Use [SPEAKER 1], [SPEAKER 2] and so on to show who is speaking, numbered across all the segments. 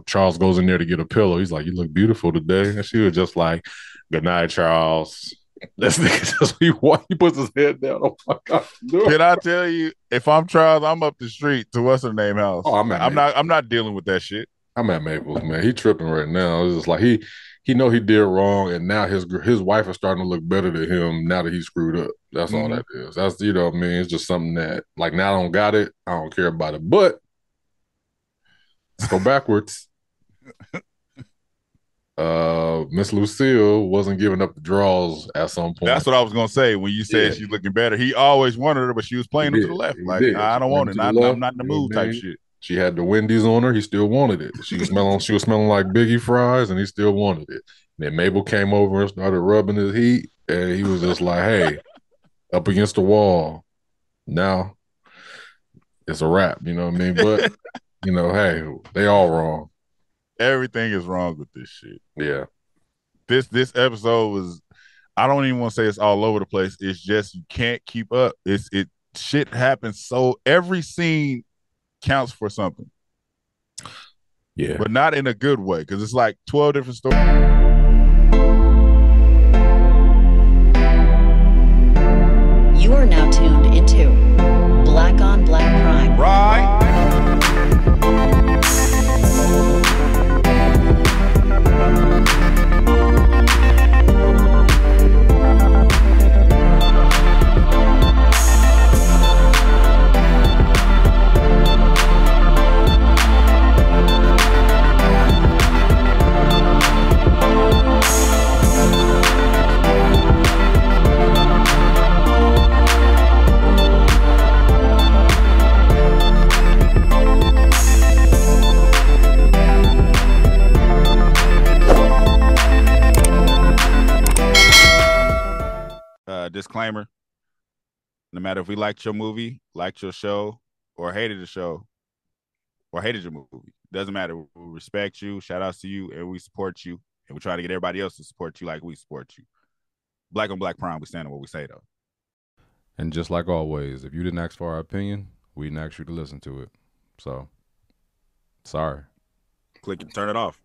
[SPEAKER 1] Charles goes in there to get a pillow. He's like, "You look beautiful today," and she was just like, "Good night, Charles." This nigga just he puts his head down. Oh my god!
[SPEAKER 2] Can I tell you, if I'm Charles, I'm up the street to what's her name
[SPEAKER 1] Oh,
[SPEAKER 2] house.
[SPEAKER 1] I'm at
[SPEAKER 2] I'm
[SPEAKER 1] Maples.
[SPEAKER 2] not. I'm not dealing with that shit.
[SPEAKER 1] I'm at Maples, man. He tripping right now. It's just like he know he did wrong, and now his wife is starting to look better to him now that he screwed up. That's all
[SPEAKER 2] Hmm.
[SPEAKER 1] that is. That's what I mean. It's just something that like now I don't got it. I don't care about it. But let's go backwards. Miss Lucille wasn't giving up the draws at some
[SPEAKER 2] That's
[SPEAKER 1] point.
[SPEAKER 2] what I was gonna say when you
[SPEAKER 1] Yeah,
[SPEAKER 2] said she's looking better. He always wanted her, but she was
[SPEAKER 1] he
[SPEAKER 2] playing him to
[SPEAKER 1] did.
[SPEAKER 2] the left.
[SPEAKER 1] He
[SPEAKER 2] Like
[SPEAKER 1] did.
[SPEAKER 2] I
[SPEAKER 1] She
[SPEAKER 2] don't
[SPEAKER 1] went
[SPEAKER 2] want
[SPEAKER 1] to
[SPEAKER 2] it.
[SPEAKER 1] the
[SPEAKER 2] I'm
[SPEAKER 1] left.
[SPEAKER 2] not in the
[SPEAKER 1] You know
[SPEAKER 2] mood.
[SPEAKER 1] what I
[SPEAKER 2] Type
[SPEAKER 1] mean?
[SPEAKER 2] shit.
[SPEAKER 1] She had the Wendy's on her. He still wanted it. She was smelling. She was smelling like Biggie fries, and he still wanted it. And then Mabel came over and started rubbing his heat, and he was just like, "Hey, up against the wall. Now it's a wrap." You know what I mean? But hey, they all wrong.
[SPEAKER 2] Everything is wrong with this shit.
[SPEAKER 1] Yeah,
[SPEAKER 2] This episode was. I don't even want to say it's all over the place. It's just you can't keep up. It shit happens so every scene counts for something,
[SPEAKER 1] yeah.
[SPEAKER 2] but not in a good way because it's like 12 different stories.
[SPEAKER 3] You are now tuned into Black on Black Prime.
[SPEAKER 2] Right. Disclaimer: no matter if we liked your movie, liked your show, or hated the show, or hated your movie, doesn't matter. We respect you, shout outs to you, and we support you, and we try to get everybody else to support you like we support you. Black on Black Prime, we stand on what we say though.
[SPEAKER 1] And just like always, if you didn't ask for our opinion, we didn't ask you to listen to it. So, sorry.
[SPEAKER 2] Click and turn it off.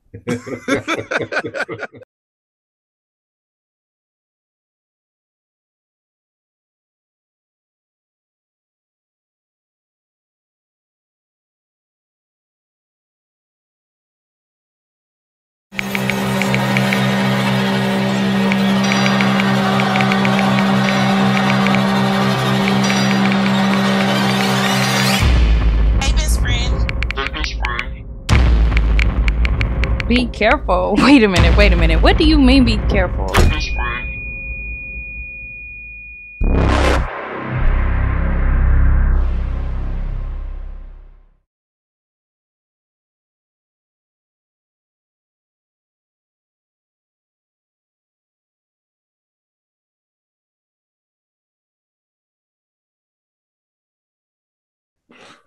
[SPEAKER 4] Be careful. Wait a minute. What do you mean be careful?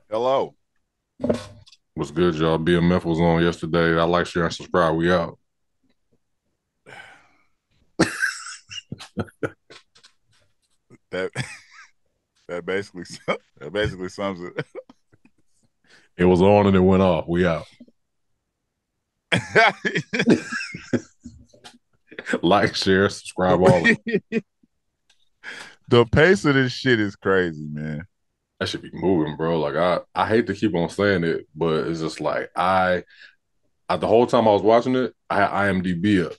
[SPEAKER 2] Hello.
[SPEAKER 1] What's good, y'all? BMF was on yesterday. I like, share, and subscribe. We out.
[SPEAKER 2] That that basically sums it.
[SPEAKER 1] It was on and it went off. We out. Like, share, subscribe, all of it.
[SPEAKER 2] The pace of this shit is crazy, man.
[SPEAKER 1] I should be moving, bro. Like I hate to keep on saying it, but it's just like the whole time I was watching it, I had IMDb up.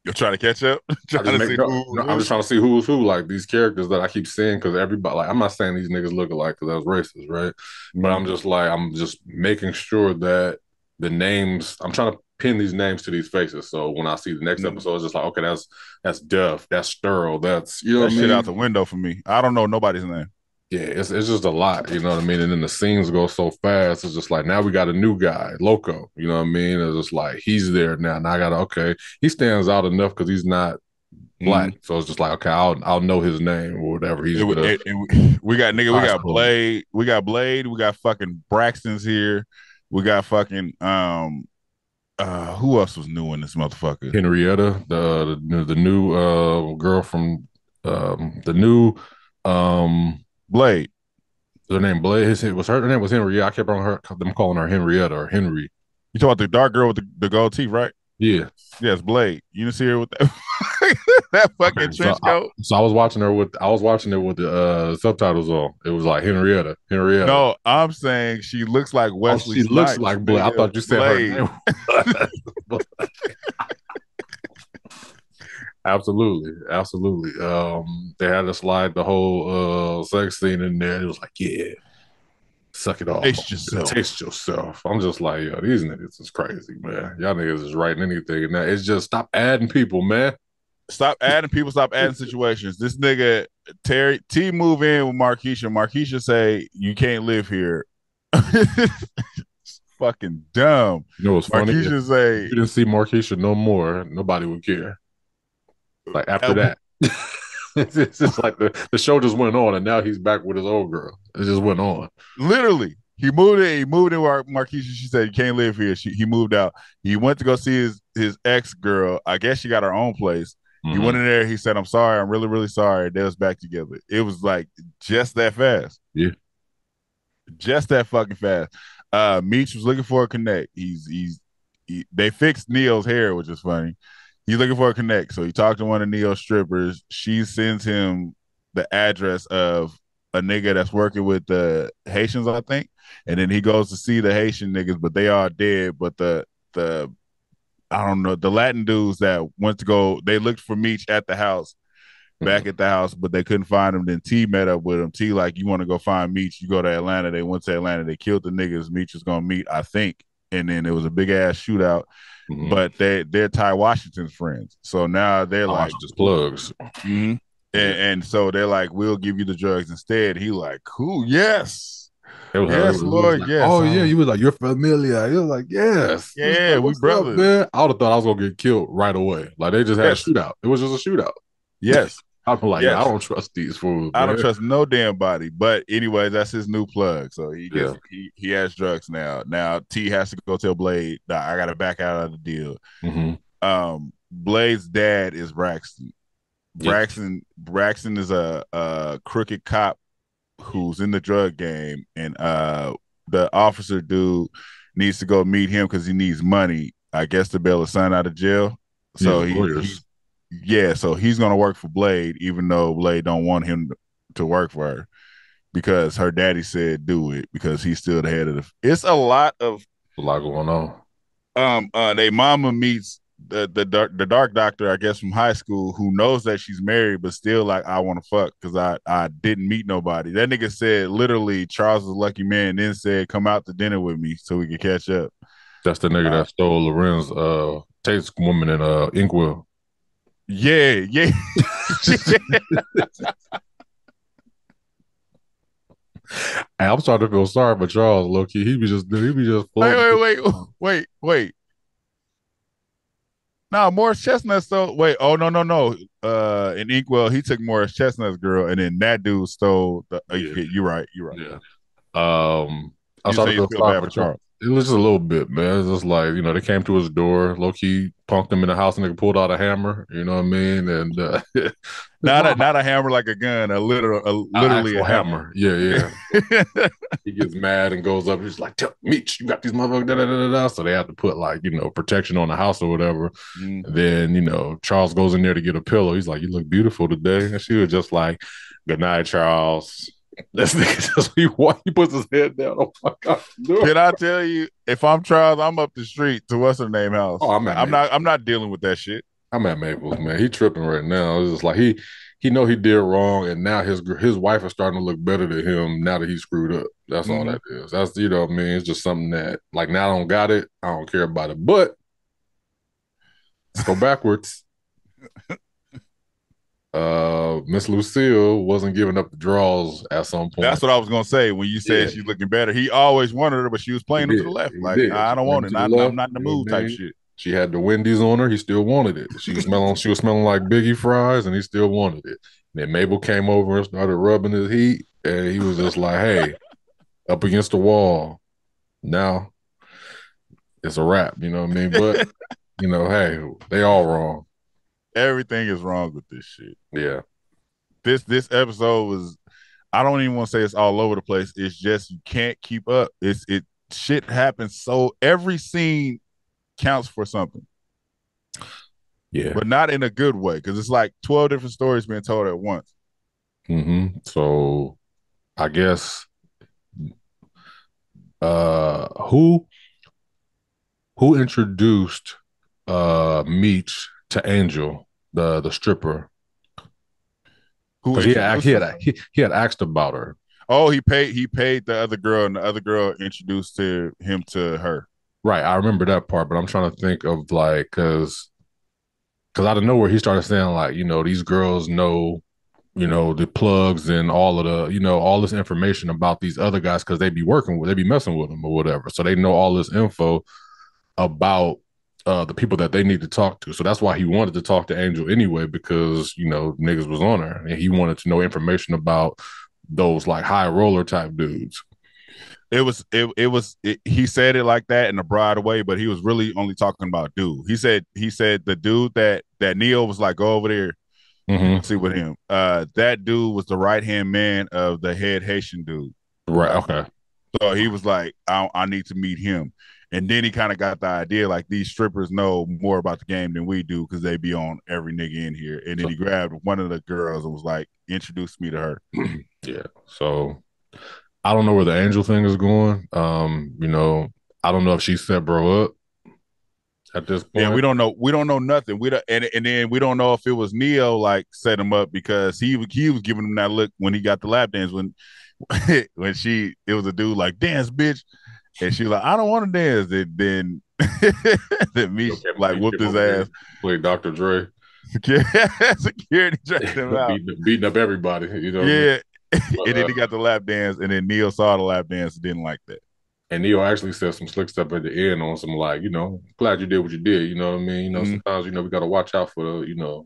[SPEAKER 2] You're trying to catch up? Trying to see
[SPEAKER 1] I'm just trying to see who's who, like these characters that I keep seeing, because everybody, like, I'm not saying these niggas look alike because that was racist, right? But I'm just making sure that the names, I'm trying to pin these names to these faces. So when I see the next episode, it's just like, okay, that's Duff, that's Sterl, that's, you know
[SPEAKER 2] that
[SPEAKER 1] what I
[SPEAKER 2] shit
[SPEAKER 1] mean?
[SPEAKER 2] out the window for me. I don't know nobody's name.
[SPEAKER 1] Yeah, it's just a lot, you know what I mean? And then the scenes go so fast. It's just like, now we got a new guy, Loco, you know what I mean? It's just like, he's there now. Now I got to, okay, he stands out enough because he's not black. So it's just like, okay, I'll know his name or whatever.
[SPEAKER 2] We got nigga, we got Blade, we got fucking Braxton's here. We got fucking who else was new in this motherfucker?
[SPEAKER 1] Henrietta, the new girl from the new
[SPEAKER 2] Blade.
[SPEAKER 1] Her name Blade. Her name was Henrietta. I kept on them calling her Henrietta or Henry.
[SPEAKER 2] You talking about the dark girl with the gold teeth, right?
[SPEAKER 1] Yeah.
[SPEAKER 2] Yes, Blade. You didn't see her with that that fucking trench coat.
[SPEAKER 1] So I was watching it with the subtitles on. It was like Henrietta.
[SPEAKER 2] No, I'm saying she looks like
[SPEAKER 1] Oh,
[SPEAKER 2] Wesley
[SPEAKER 1] she looks
[SPEAKER 2] Snipes.
[SPEAKER 1] like Blade. I thought you said her
[SPEAKER 2] Blade.
[SPEAKER 1] name. Absolutely. They had to slide the whole sex scene in there. It was like, yeah, suck it off. Taste yourself. I'm just like, yo, these niggas is crazy, man. Y'all niggas is writing anything. And it's just stop adding people, man.
[SPEAKER 2] Stop adding people. Stop adding situations. This nigga Terry T move in with Markeisha. Markeisha say you can't live here. Fucking dumb.
[SPEAKER 1] You know what's funny?
[SPEAKER 2] Markeisha say
[SPEAKER 1] if you didn't see Markeisha no more, nobody would care. Like after that, it's just like the show just went on, and now he's back with his old girl. It just went on.
[SPEAKER 2] Literally, he moved in with Markeisha. She said you can't live here. He moved out. He went to go see his ex girl. I guess she got her own place. He went in there. He said, "I'm sorry. I'm really, really sorry." They was back together. It was like just that fast.
[SPEAKER 1] Yeah,
[SPEAKER 2] just that fucking fast. Meech was looking for a connect. They fixed Neo's hair, which is funny. He's looking for a connect. So he talked to one of Neo's strippers. She sends him the address of a nigga that's working with the Haitians, I think. And then he goes to see the Haitian niggas, but they are dead. But the I don't know, the Latin dudes that went to go, they looked for Meech at the house, back at the house, but they couldn't find him. Then T met up with him. T like, you want to go find Meech? You go to Atlanta. They went to Atlanta. They killed the niggas Meech was gonna meet, I think. And then it was a big ass shootout. But they're Ty Washington's friends. So now they're like
[SPEAKER 1] just plugs.
[SPEAKER 2] And so they're like, we'll give you the drugs instead. He like, cool, yes. Yes, Lord,
[SPEAKER 1] like,
[SPEAKER 2] yes.
[SPEAKER 1] Oh, yeah. You was like, you're familiar. You was like, yes.
[SPEAKER 2] Yeah,
[SPEAKER 1] like,
[SPEAKER 2] we brothers.
[SPEAKER 1] Up, man? I would have thought I was going to get killed right away. Like, they just had a shootout. It was just a shootout.
[SPEAKER 2] Yes.
[SPEAKER 1] I'm like, yeah, I don't trust these fools.
[SPEAKER 2] I don't trust no damn body. But anyway, that's his new plug. So he has drugs now. Now T has to go tell Blade, nah, I got to back out of the deal. Blade's dad is Braxton. Braxton is a crooked cop who's in the drug game, and the officer dude needs to go meet him because he needs money, I guess, to bail his son out of jail. So so he's gonna work for Blade, even though Blade don't want him to work for her because her daddy said do it because he's still the head of the. It's a lot
[SPEAKER 1] going on.
[SPEAKER 2] They mama meets the dark doctor, I guess, from high school, who knows that she's married, but still like, I want to fuck because I didn't meet nobody. That nigga said literally Charles is a lucky man, and then said come out to dinner with me so we can catch up.
[SPEAKER 1] That's the nigga that stole Lorenz Tate's woman in Inkwell.
[SPEAKER 2] Yeah.
[SPEAKER 1] I'm starting to feel sorry for Charles, low key. He be just
[SPEAKER 2] Wait. No, Morris Chestnut stole. Wait, oh no. In Inkwell, he took Morris Chestnut's girl, and then that dude stole. You're right.
[SPEAKER 1] Yeah. I started to feel bad for Charles. It was just a little bit, man. It's just like, they came to his door, low key punked him in the house, and nigga pulled out a hammer. You know what I mean? And
[SPEAKER 2] not a hammer like a gun, literally a hammer.
[SPEAKER 1] Yeah. He gets mad and goes up. He's like, Meech, you got these motherfuckers. So they have to put protection on the house or whatever. And then Charles goes in there to get a pillow. He's like, you look beautiful today. And she was just like, good night, Charles. This nigga just he puts his head down. Oh my God!
[SPEAKER 2] Can I tell you? If I'm Charles, I'm up the street to what's her name house.
[SPEAKER 1] Oh,
[SPEAKER 2] I'm not dealing with that shit.
[SPEAKER 1] I'm at Maples, man. He tripping right now. It's just like he know he did wrong, and now his wife is starting to look better to him now that he screwed up. That's all that is. That's what I mean. It's just something that like now I don't got it. I don't care about it. But let's go backwards. Miss Lucille wasn't giving up the draws at some point.
[SPEAKER 2] That's what I was gonna say when you said she's looking better. He always wanted her, but she was playing him to the left. Like, I don't want it. I'm not in the mood type shit.
[SPEAKER 1] She had the Wendy's on her. He still wanted it. She was smelling like Biggie fries, and he still wanted it. And then Mabel came over and started rubbing his heat, and he was just like, "Hey, up against the wall." Now it's a wrap. You know what I mean? But hey, they all wrong.
[SPEAKER 2] Everything is wrong with this shit.
[SPEAKER 1] Yeah.
[SPEAKER 2] This episode was, I don't even want to say it's all over the place. It's just you can't keep up. shit happens. So every scene counts for something.
[SPEAKER 1] Yeah.
[SPEAKER 2] But not in a good way, because it's like 12 different stories being told at once.
[SPEAKER 1] So I guess who introduced Meech to Angel, the stripper?
[SPEAKER 2] Who
[SPEAKER 1] Because he had asked about her.
[SPEAKER 2] Oh, he paid the other girl, and the other girl introduced him to her.
[SPEAKER 1] Right, I remember that part, but I'm trying to think of like because out of nowhere he started saying like, these girls know, the plugs and all of the, all this information about these other guys because they be messing with them or whatever. So they know all this info about the people that they need to talk to. So that's why he wanted to talk to Angel anyway, because, niggas was on her and he wanted to know information about those like high roller type dudes.
[SPEAKER 2] He said it like that in a broad way, but he was really only talking about dude. He said the dude that Neo was like, go over there, see with him. That dude was the right hand man of the head Haitian dude.
[SPEAKER 1] Right. Okay.
[SPEAKER 2] So he was like, I need to meet him. And then he kind of got the idea like these strippers know more about the game than we do because they be on every nigga in here. And then he grabbed one of the girls and was like, introduce me to her.
[SPEAKER 1] Yeah. So I don't know where the Angel thing is going. I don't know if she set bro up at this point.
[SPEAKER 2] Yeah, we don't know. We don't know nothing. And then we don't know if it was Neo like set him up because he was giving him that look when he got the lap dance when it was a dude like dance bitch, and she was like I don't want to dance. Then me like whooped his ass.
[SPEAKER 1] Played Dr. Dre.
[SPEAKER 2] Security checked him out,
[SPEAKER 1] beating up everybody.
[SPEAKER 2] Yeah. And then he got the lap dance, and then Neo saw the lap dance and didn't like that.
[SPEAKER 1] And Neo actually said some slick stuff at the end on some like, glad you did what you did. You know what I mean? Sometimes, we got to watch out for, the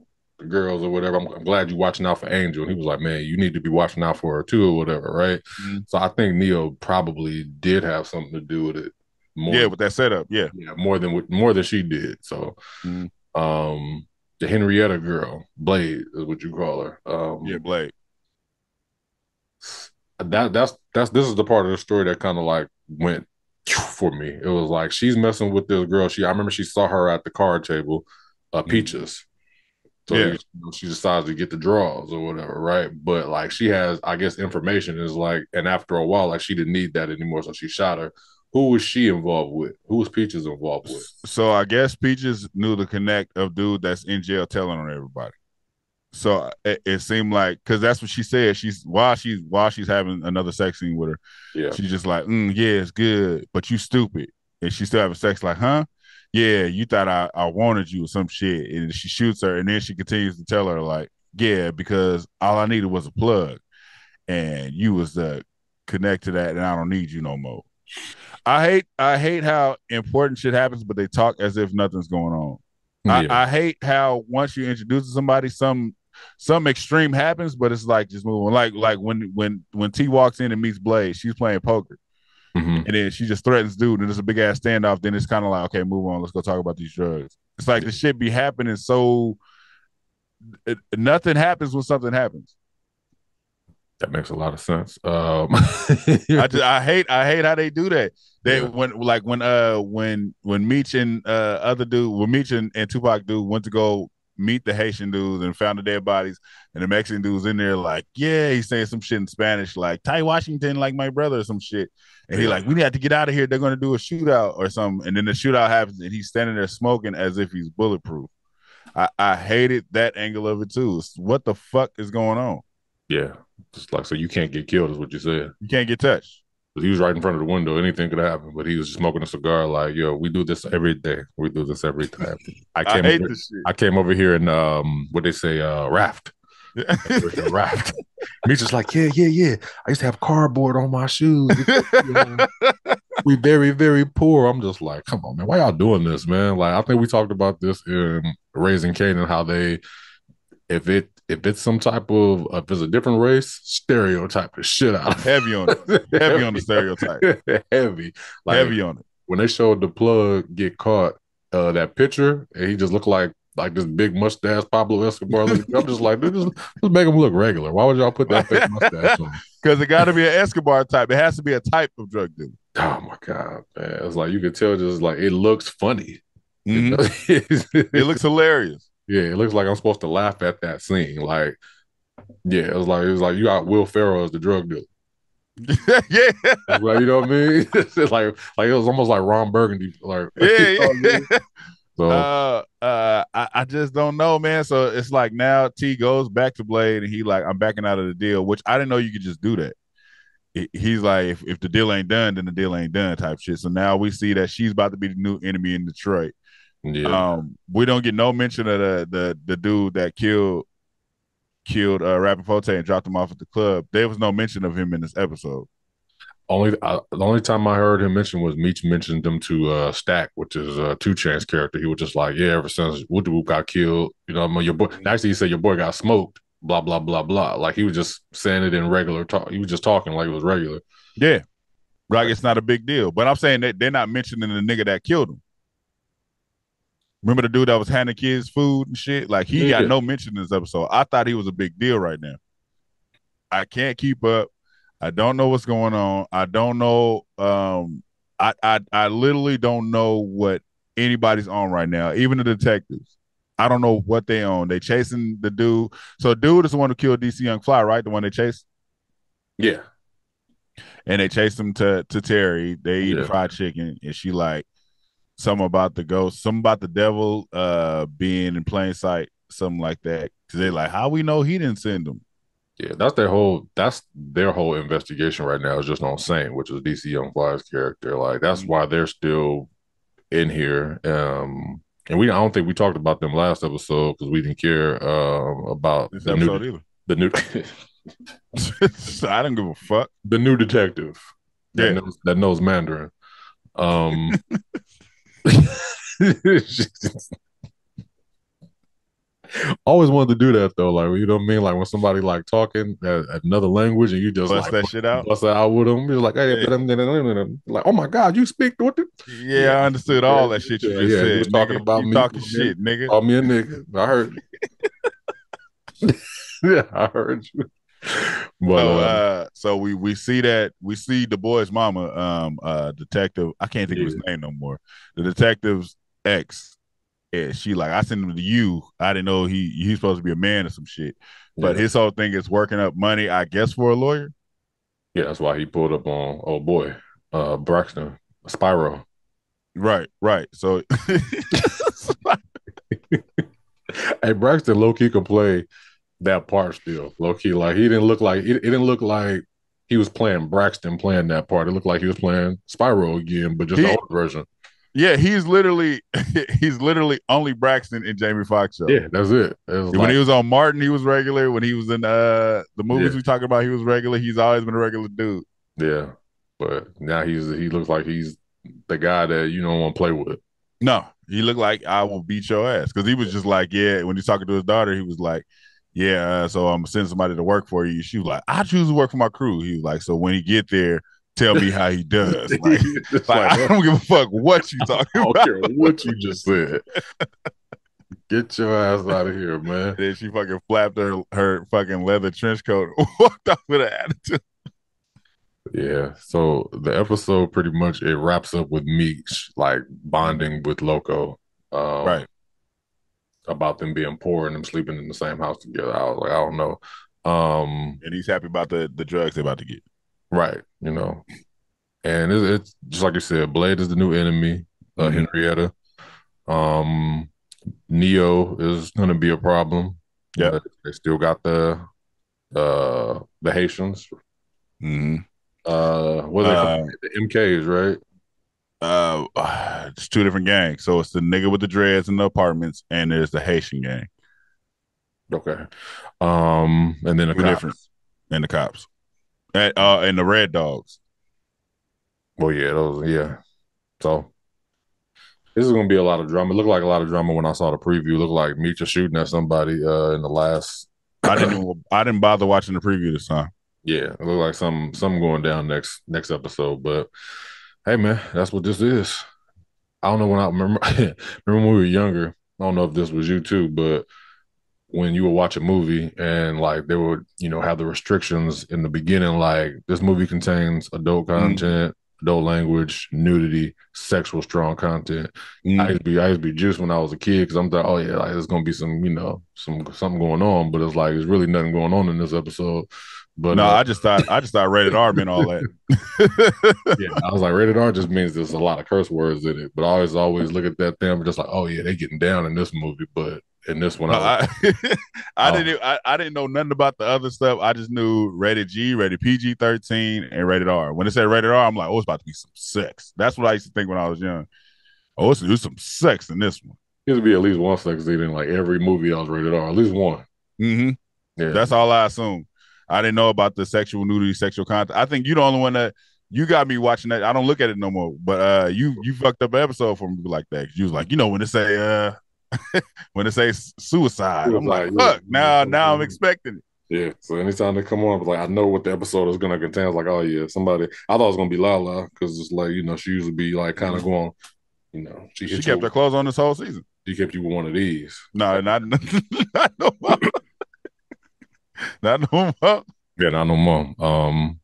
[SPEAKER 1] girls or whatever. I'm glad you're watching out for Angel. And he was like, man, you need to be watching out for her too or whatever, right? So I think Neo probably did have something to do with it.
[SPEAKER 2] With that setup, yeah,
[SPEAKER 1] more than she did. So, the Henrietta girl, Blade is what you call her.
[SPEAKER 2] Blade.
[SPEAKER 1] This is the part of the story that kind of like went for me. It was like she's messing with this girl. I remember she saw her at the card table, Peaches. So she decides to get the draws or whatever, right? But like she has, I guess, information is like, and after a while, like she didn't need that anymore, so she shot her. Who was she involved with? Who was Peaches involved with?
[SPEAKER 2] So I guess Peaches knew the connect of dude that's in jail telling on everybody. So it seemed like because that's what she said. While she's having another sex scene with her, she's just like, yeah, it's good, but you stupid, and she's still having sex. Like, huh? Yeah, you thought I wanted you or some shit, and she shoots her, and then she continues to tell her like, yeah, because all I needed was a plug, and you was the connect to that, and I don't need you no more. I hate how important shit happens, but they talk as if nothing's going on. I hate how once you introduce somebody, some extreme happens, but it's like just moving. Like when T walks in and meets Blade, she's playing poker, and then she just threatens dude, and it's a big ass standoff. Then it's kind of like, okay, move on, let's go talk about these drugs. It's like the shit be happening, so nothing happens when something happens.
[SPEAKER 1] That makes a lot of sense.
[SPEAKER 2] I hate how they do that. When Meech and other dude, when Meech and Tupac dude went to go meet the Haitian dudes and found the dead bodies, and the Mexican dude's in there like, yeah, he's saying some shit in Spanish like Ty Washington, like my brother or some shit, and he's like, we have to get out of here. They're going to do a shootout or something, and then the shootout happens, and he's standing there smoking as if he's bulletproof. I hated that angle of it too. What the fuck is going on?
[SPEAKER 1] Yeah, just like so you can't get killed is what you said.
[SPEAKER 2] You can't get touched.
[SPEAKER 1] He was right in front of the window. Anything could happen, but he was just smoking a cigar. Like, yo, we do this every day. We do this every time. I hate this shit. I came over here and what they say, raft. Raft. Me's just like, yeah. I used to have cardboard on my shoes. We very, very poor. I'm just like, come on, man. Why y'all doing this, man? Like, I think we talked about this in Raising Kanan, how they, if it's some type of, if it's a different race, stereotype the shit out of it.
[SPEAKER 2] Heavy on it. Heavy on the stereotype.
[SPEAKER 1] Heavy. Like,
[SPEAKER 2] heavy on it.
[SPEAKER 1] When they showed the plug get caught, that picture, and he just looked like like this big mustache Pablo Escobar looking. I'm just like, just make him look regular. Why would y'all put that fake mustache on?
[SPEAKER 2] Because it got to be an Escobar type. It has to be a type of drug dealer.
[SPEAKER 1] Oh my god, man! It's like you could tell, just like it looks funny.
[SPEAKER 2] It looks hilarious.
[SPEAKER 1] Yeah, it looks like I'm supposed to laugh at that scene. Like, yeah, it was like you got Will Ferrell as the drug dealer.
[SPEAKER 2] Yeah,
[SPEAKER 1] Like, you know what I mean? It's like it was almost like Ron Burgundy. Like,
[SPEAKER 2] yeah, yeah.
[SPEAKER 1] So
[SPEAKER 2] I just don't know, man. So it's like now T goes back to Blade, and he like, I'm backing out of the deal, which I didn't know you could just do that. He's like, if the deal ain't done, then the deal ain't done type shit. So now we see that she's about to be the new enemy in Detroit.
[SPEAKER 1] yeah.
[SPEAKER 2] We don't get no mention of the dude that killed Rappaport and dropped him off at the club. There was no mention of him in this episode.
[SPEAKER 1] The only time I heard him mention was Meech mentioned him to Stack, which is a 2 Chainz character. He was just like, yeah, ever since Whoop Whoop got killed, you know, your boy. Actually, he said your boy got smoked. Blah blah blah blah. Like he was just saying it in regular talk. He was just talking like it was regular.
[SPEAKER 2] Yeah, like it's not a big deal. But I'm saying that they're not mentioning the nigga that killed him. Remember the dude that was handing kids food and shit? Like he got no mention in this episode. I thought he was a big deal right now. I can't keep up. I don't know what's going on. I don't know. I literally don't know what anybody's on right now. Even the detectives. I don't know what they own. They chasing the dude. So dude is the one who killed DC Young Fly, right? The one they chased?
[SPEAKER 1] Yeah.
[SPEAKER 2] And they chased him to Terry. They eat fried chicken. And she like, something about the ghost, something about the devil being in plain sight, something like that. Because they're like, how we know he didn't send them?
[SPEAKER 1] Yeah, that's their whole investigation right now is just on Saint, which is DC Young Fly's character. Like that's why they're still in here. And I don't think we talked about them last episode because we didn't care about
[SPEAKER 2] this episode either.
[SPEAKER 1] The new
[SPEAKER 2] I don't give a fuck.
[SPEAKER 1] The new detective that knows Mandarin. Always wanted to do that though, like you know what I mean. Like when somebody like talking another language and you just
[SPEAKER 2] bust
[SPEAKER 1] like
[SPEAKER 2] that shit out,
[SPEAKER 1] bust it out with them. You're like, hey, like, oh my god, you speak what?
[SPEAKER 2] Yeah, I understood all that shit you just said.
[SPEAKER 1] You was talking about me,
[SPEAKER 2] talking shit, nigga.
[SPEAKER 1] Call me a nigga. I heard. Yeah, I heard you. But
[SPEAKER 2] so we see the boy's mama, detective. I can't think of his name no more. The detective's ex. Yeah, she like, I sent him to you. I didn't know he's supposed to be a man or some shit. But his whole thing is working up money, I guess, for a lawyer.
[SPEAKER 1] Yeah, that's why he pulled up on oh boy, Braxton, Spyro.
[SPEAKER 2] Right. So
[SPEAKER 1] hey, Braxton low key could play that part still. Low key, like he didn't look like it didn't look like he was playing Braxton playing that part. It looked like he was playing Spyro again, but just the old version.
[SPEAKER 2] Yeah, he's literally only Braxton in Jamie Foxx show.
[SPEAKER 1] Yeah, that's it.
[SPEAKER 2] When he was on Martin, he was regular. When he was in the movies we talking about, he was regular. He's always been a regular dude.
[SPEAKER 1] Yeah, but now he looks like he's the guy that you don't want to play with.
[SPEAKER 2] No, he looked like I will beat your ass because he was just like, yeah. When he's talking to his daughter, he was like, yeah. So I'm sending somebody to work for you. She was like, I choose to work for my crew. He was like, so when he get there, tell me how he does. Like I don't give a fuck what you talking about.
[SPEAKER 1] I don't care what you just said. Get your ass out of here, man.
[SPEAKER 2] Then she fucking flapped her fucking leather trench coat and walked off with an attitude.
[SPEAKER 1] Yeah. So the episode pretty much it wraps up with Meech like bonding with Loco.
[SPEAKER 2] Right.
[SPEAKER 1] About them being poor and them sleeping in the same house together. I was like, I don't know.
[SPEAKER 2] And he's happy about the drugs they're about to get.
[SPEAKER 1] Right, you know, and it's just like you said. Blade is the new enemy. Henrietta, Neo is going to be a problem.
[SPEAKER 2] Yeah,
[SPEAKER 1] they still got the Haitians.
[SPEAKER 2] Mm-hmm.
[SPEAKER 1] What are they? The MKs,
[SPEAKER 2] right? It's 2 different gangs. So it's the nigga with the dreads in the apartments, and there's the Haitian gang.
[SPEAKER 1] Okay, and then the cops.
[SPEAKER 2] And the cops. And the Red Dogs.
[SPEAKER 1] Well, yeah, So this is gonna be a lot of drama. It looked like a lot of drama when I saw the preview. It looked like Meech shooting at somebody in the last.
[SPEAKER 2] I didn't bother watching the preview this time.
[SPEAKER 1] Yeah, it looked like something going down next episode. But hey, man, that's what this is. I don't know when I remember when we were younger. I don't know if this was you too, but when you would watch a movie and like they would, have the restrictions in the beginning, like this movie contains adult content, adult language, nudity, sexual strong content. I used to be juiced when I was a kid because I'm like, oh yeah, like there's gonna be some, something going on, but it's like there's really nothing going on in this episode. But
[SPEAKER 2] No, I just thought rated R meant all that.
[SPEAKER 1] yeah, I was like, rated R just means there's a lot of curse words in it. But I always look at that thing, I'm just like, oh yeah, they getting down in this movie, but in this one,
[SPEAKER 2] I didn't know nothing about the other stuff. I just knew rated G, rated PG-13, and rated R. When it said rated R, I'm like, oh, it's about to be some sex. That's what I used to think when I was young. Oh, it's some sex in this one.
[SPEAKER 1] There used to be at least one sex scene in like every movie I was rated R, at least one.
[SPEAKER 2] Mm-hmm. Yeah, that's all I assumed. I didn't know about the sexual nudity, sexual content. I think you're the only one that you got me watching that. I don't look at it no more. But you fucked up an episode for me like that. You was like, when it say when it say suicide, I'm like, fuck. Now I'm expecting it.
[SPEAKER 1] Yeah. So anytime they come on, I was like, I know what the episode is gonna contain. I was like, oh yeah, somebody. I thought it was gonna be Lala because it's like she usually be like kind of going. She
[SPEAKER 2] kept her clothes on this whole season.
[SPEAKER 1] She kept you with one of these.
[SPEAKER 2] No, not no more. Not no more.
[SPEAKER 1] Yeah, not no more.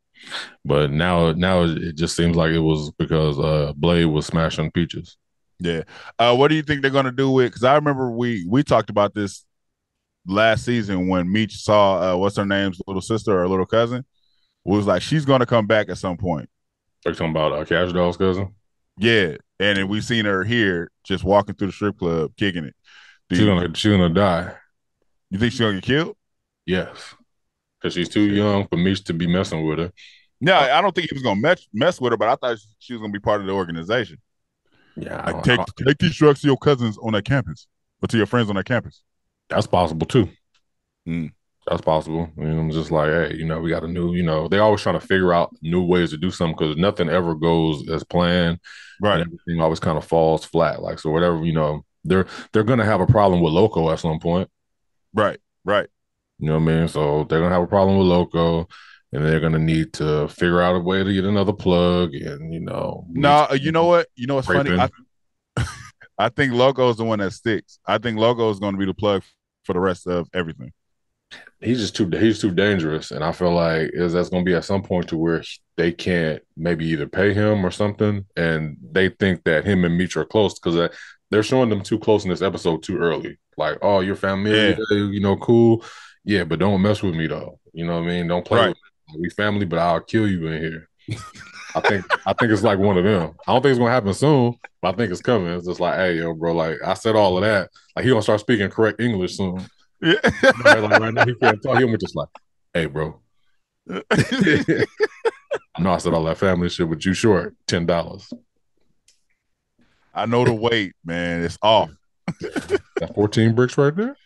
[SPEAKER 1] But now it just seems like it was because Blade was smashing peaches.
[SPEAKER 2] Yeah. What do you think they're gonna do with? Because I remember we talked about this last season when Meech saw what's her name's little sister or little cousin. It was like she's gonna come back at some point.
[SPEAKER 1] Are you talking about Cash Doll's cousin?
[SPEAKER 2] Yeah, and then we seen her here just walking through the strip club, kicking it.
[SPEAKER 1] She's gonna die.
[SPEAKER 2] You think she's gonna get killed?
[SPEAKER 1] Yes, because she's too young for Meech to be messing with her.
[SPEAKER 2] No, I don't think he was gonna mess with her, but I thought she was gonna be part of the organization.
[SPEAKER 1] Yeah,
[SPEAKER 2] like take these drugs to your cousins on that campus, or to your friends on that campus.
[SPEAKER 1] That's possible too. That's possible. I'm just like, hey, we got a new, they're always trying to figure out new ways to do something because nothing ever goes as planned.
[SPEAKER 2] Right.
[SPEAKER 1] And everything always kind of falls flat. Like, so whatever, they're going to have a problem with Loco at some point.
[SPEAKER 2] Right.
[SPEAKER 1] You know what I mean? So they're going to have a problem with Loco and they're going to need to figure out a way to get another plug and,
[SPEAKER 2] No, you know what? You know what's funny? I think Loco is the one that sticks. I think Loco is going to be the plug for the rest of everything.
[SPEAKER 1] He's too dangerous, and I feel like that's going to be at some point to where they can't maybe either pay him or something, and they think that him and Meech are close because they're showing them too close in this episode too early. Like, oh, your family, cool, yeah, but don't mess with me though. You know what I mean? Don't play with me. We family, but I'll kill you in here. I think it's like one of them. I don't think it's gonna happen soon, but I think it's coming. It's just like, hey, yo, bro, like I said all of that. Like he gonna start speaking correct English soon.
[SPEAKER 2] Yeah.
[SPEAKER 1] Like right now he can't talk. He'll be just like, hey, bro. I know I said all that family shit, but you short $10.
[SPEAKER 2] I know the weight, man. It's off.
[SPEAKER 1] That 14 bricks right there.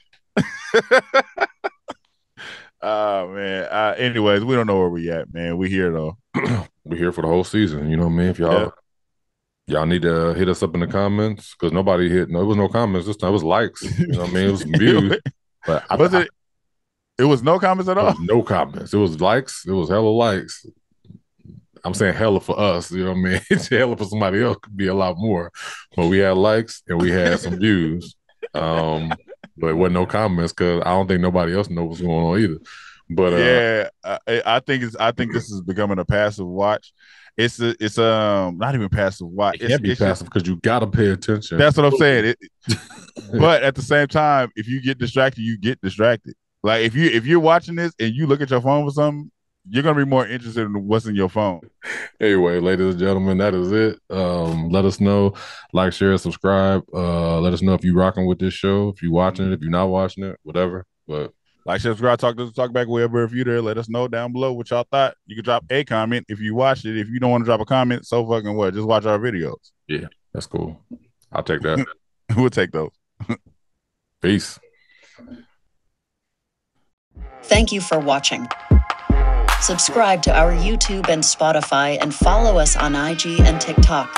[SPEAKER 2] Oh man. Anyways, we don't know where we at, man. We here though.
[SPEAKER 1] We're here for the whole season. You know what I mean? If y'all need to hit us up in the comments because nobody hit. No, it was no comments this time. It was likes. You know what I mean? It was views. But
[SPEAKER 2] it was no comments at all?
[SPEAKER 1] No comments. It was likes. It was hella likes. I'm saying hella for us. You know what I mean? Hella for somebody else could be a lot more. But we had likes and we had some views. But it wasn't no comments because I don't think nobody else knows what's going on either. But
[SPEAKER 2] I think this is becoming a passive watch. It's not even passive watch.
[SPEAKER 1] It can't be passive because you gotta pay attention.
[SPEAKER 2] That's what I'm saying. But at the same time, if you get distracted, you get distracted. Like if you're watching this and you look at your phone for something, you're gonna be more interested in what's in your phone.
[SPEAKER 1] Anyway, ladies and gentlemen, that is it. Let us know, like, share, subscribe. Let us know if you're rocking with this show, if you're watching it, if you're not watching it, whatever. But
[SPEAKER 2] like, subscribe, talk back, wherever. If you're there, let us know down below what y'all thought. You can drop a comment if you watched it. If you don't want to drop a comment, so fucking what? Just watch our videos.
[SPEAKER 1] Yeah, that's cool. I'll take that.
[SPEAKER 2] We'll take those.
[SPEAKER 1] Peace.
[SPEAKER 3] Thank you for watching. Subscribe to our YouTube and Spotify and follow us on IG and TikTok.